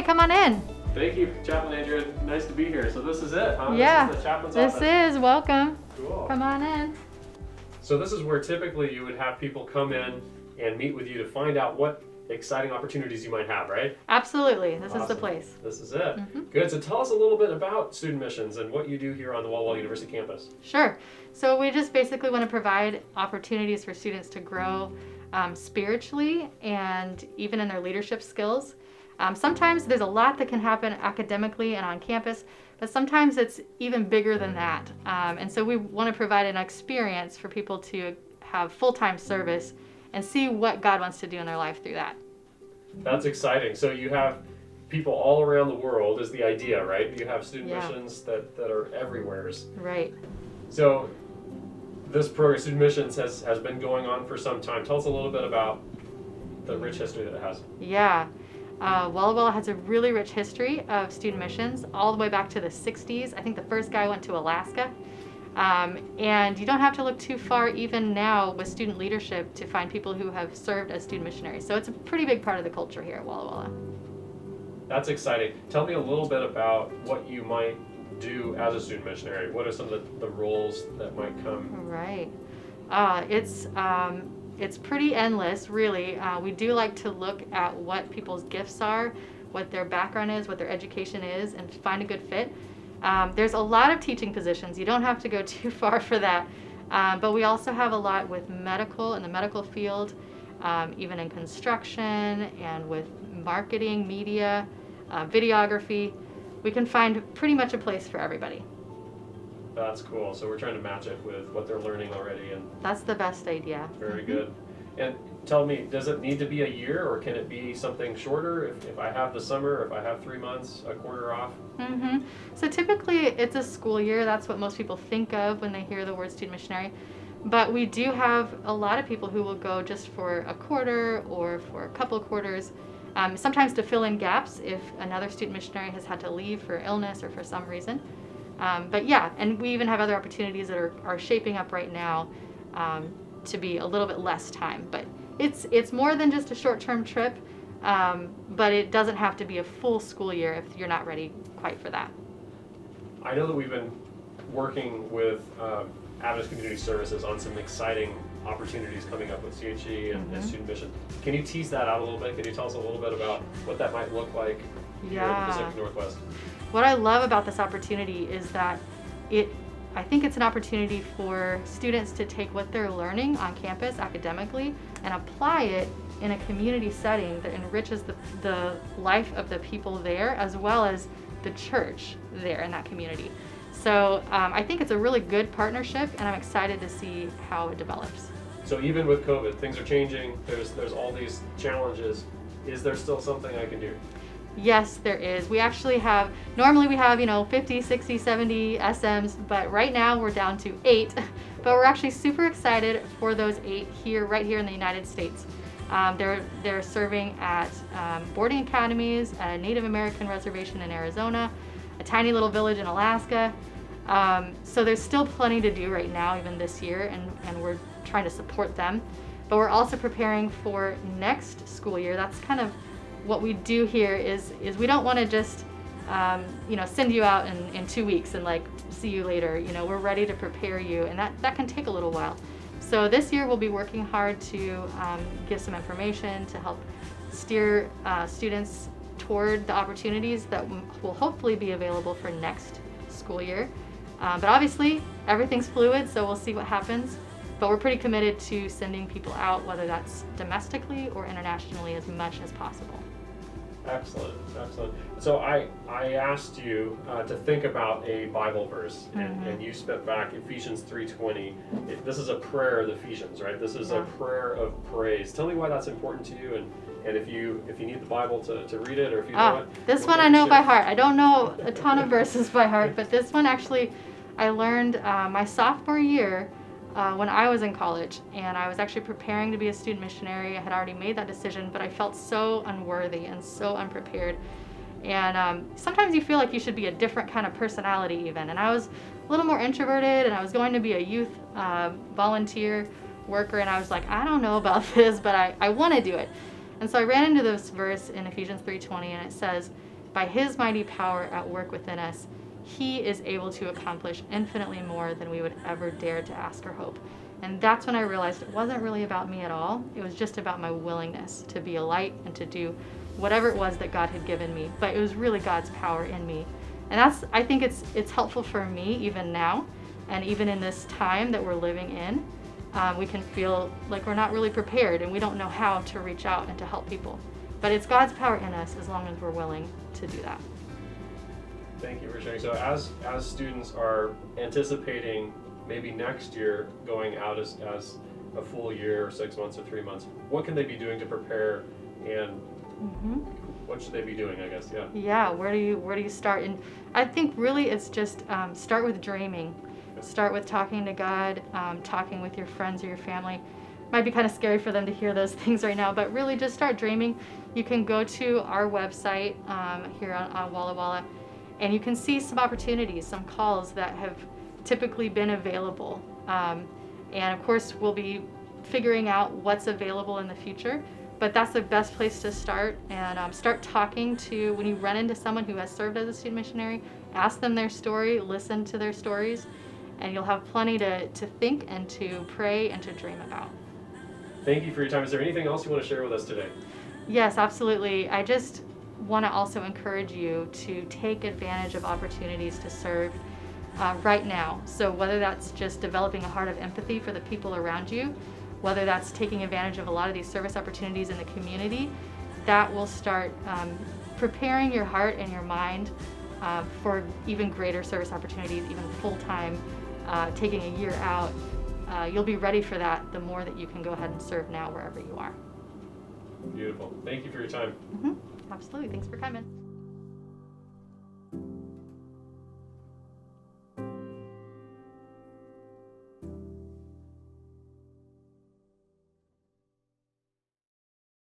come on in. Thank you, Chaplain Andrea. Nice to be here. So this is it, huh? Yeah, This is the chaplain's this office. is. Welcome. Cool. Come on in. So this is where typically you would have people come in and meet with you to find out what exciting opportunities you might have, right? Absolutely. This is the Awesome. place. This is it. Good. So tell us a little bit about student missions and what you do here on the Walla Walla University campus. Sure. So we just basically want to provide opportunities for students to grow spiritually and even in their leadership skills. Sometimes there's a lot that can happen academically and on campus, but sometimes it's even bigger than that. And so we want to provide an experience for people to have full-time service and see what God wants to do in their life through that. That's exciting. So you have people all around the world is the idea, right? You have student missions that are everywhere. Right. So this program, Student Missions, has been going on for some time. Tell us a little bit about the rich history that it has. Yeah. Walla Walla has a really rich history of student missions all the way back to the 60s. I think the first guy went to Alaska. And you don't have to look too far even now with student leadership to find people who have served as student missionaries. So it's a pretty big part of the culture here at Walla Walla. That's exciting. Tell me a little bit about what you might do as a student missionary. What are some of the roles that might come? Right. It's pretty endless, really. We do like to look at what people's gifts are, what their background is, what their education is, and find a good fit. There's a lot of teaching positions. You don't have to go too far for that. But we also have a lot with medical, in the medical field, even in construction and with marketing, media, videography. We can find pretty much a place for everybody. That's cool. So we're trying to match it with what they're learning already. And that's the best idea. Very good. And tell me, does it need to be a year or can it be something shorter? If I have the summer, if I have 3 months, a quarter off? So typically it's a school year. That's what most people think of when they hear the word student missionary. But we do have a lot of people who will go just for a quarter or for a couple quarters, sometimes to fill in gaps if another student missionary has had to leave for illness or for some reason. But yeah, and we even have other opportunities that are shaping up right now to be a little bit less time. But it's more than just a short-term trip, but it doesn't have to be a full school year if you're not ready quite for that. I know that we've been working with Adventist Community Services on some exciting opportunities coming up with CHE and Student Mission. Can you tease that out a little bit? Can you tell us a little bit about what that might look like here in the Pacific Northwest? What I love about this opportunity is that I think it's an opportunity for students to take what they're learning on campus academically and apply it in a community setting that enriches the life of the people there as well as the church there in that community. So I think it's a really good partnership and I'm excited to see how it develops. So even with COVID, things are changing, there's all these challenges. Is there still something I can do? Yes, there is. We actually have, normally we have, 50, 60, 70 SMs, but right now we're down to 8. But we're actually super excited for those 8 right here in the United States. They're serving at boarding academies, a Native American reservation in Arizona, a tiny little village in Alaska. So there's still plenty to do right now, even this year, and we're trying to support them. But we're also preparing for next school year. That's kind of what we do here is we don't want to just send you out in 2 weeks and see you later. We're ready to prepare you, and that can take a little while. So this year we'll be working hard to give some information to help steer students toward the opportunities that will hopefully be available for next school year. But obviously everything's fluid, so we'll see what happens. But we're pretty committed to sending people out, whether that's domestically or internationally, as much as possible. Excellent. So I asked you to think about a Bible verse, and you spit back Ephesians 3:20. This is a prayer of the Ephesians, right? This is a prayer of praise. Tell me why that's important to you, and if you need the Bible to read it, or if you know it. This one I know by heart. I don't know a ton of verses by heart, but this one actually I learned my sophomore year when I was in college, and I was actually preparing to be a student missionary. I had already made that decision, but I felt so unworthy and so unprepared. And sometimes you feel like you should be a different kind of personality even. And I was a little more introverted, and I was going to be a youth volunteer worker, and I was like, I don't know about this, but I want to do it. And so I ran into this verse in Ephesians 3:20, and it says, by his mighty power at work within us, he is able to accomplish infinitely more than we would ever dare to ask or hope. And that's when I realized it wasn't really about me at all. It was just about my willingness to be a light and to do whatever it was that God had given me. But it was really God's power in me. And I think it's helpful for me even now, and even in this time that we're living in. We can feel like we're not really prepared and we don't know how to reach out and to help people. But it's God's power in us as long as we're willing to do that. Thank you for sharing. So as students are anticipating maybe next year going out as a full year or 6 months or 3 months, what can they be doing to prepare, and what should they be doing, I guess? Yeah, where do you start? And I think really it's just start with dreaming. Start with talking to God, talking with your friends or your family. Might be kind of scary for them to hear those things right now, but really just start dreaming. You can go to our website here on Walla Walla, and you can see some opportunities, some calls that have typically been available. And of course, we'll be figuring out what's available in the future, but that's the best place to start. And start talking to, when you run into someone who has served as a student missionary, ask them their story, listen to their stories, and you'll have plenty to think and to pray and to dream about. Thank you for your time. Is there anything else you want to share with us today? Yes, absolutely. I just want to also encourage you to take advantage of opportunities to serve right now. So whether that's just developing a heart of empathy for the people around you, whether that's taking advantage of a lot of these service opportunities in the community, that will start preparing your heart and your mind for even greater service opportunities, even full-time, taking a year out. You'll be ready for that the more that you can go ahead and serve now wherever you are. Beautiful. Thank you for your time. Absolutely. Thanks for coming.